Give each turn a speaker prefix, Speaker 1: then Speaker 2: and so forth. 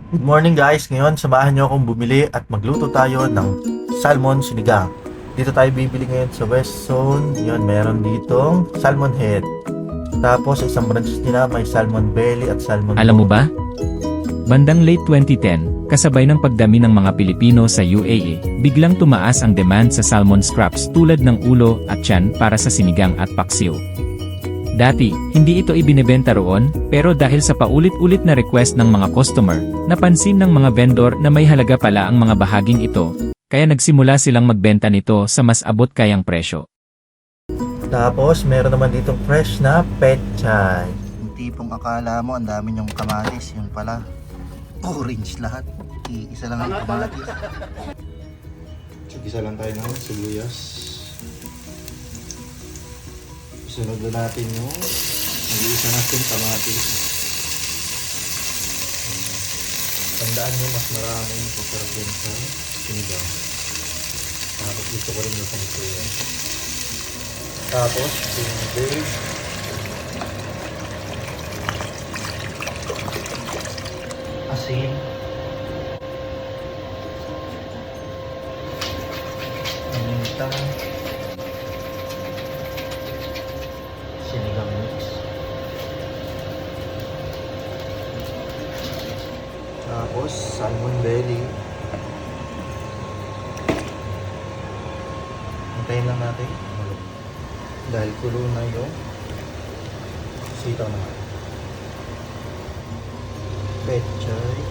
Speaker 1: Good morning guys! Ngayon, samahan nyo akong bumili at magluto tayo ng salmon sinigang. Dito tayo bibili ngayon sa West Zone. Yun, meron ditong salmon head. Tapos, sa isang branch nila, may salmon belly at salmon
Speaker 2: Alam mo
Speaker 1: bone.
Speaker 2: ba? Bandang late 2010, kasabay ng pagdami ng mga Pilipino sa UAE, biglang tumaas ang demand sa salmon scraps tulad ng ulo at tiyan para sa sinigang at paksiw. Dati, hindi ito ibinebenta roon, pero dahil sa paulit-ulit na request ng mga customer, napansin ng mga vendor na may halaga pala ang mga bahaging ito, kaya nagsimula silang magbenta nito sa mas abot kayang presyo.
Speaker 1: Tapos, meron naman ditong fresh na pechay. Yung tipong akala mo, ang dami yung kamatis. Yun pala, orange lahat. Isa lang ang kamatis. Isa lang tayo ng sibuyas. Sunod na natin yung nag-iisa natin kamatis. Tandaan nyo, mas maraming masarap yun sa sinigang. Tapos gusto ko rin yung pangkuya. Tapos, sinibig. Asin. Paminta. Sinigang mix. Tapos, salmon belly. Hintayin lang natin. Dahil kulo na yung sitaw naman. Pechay.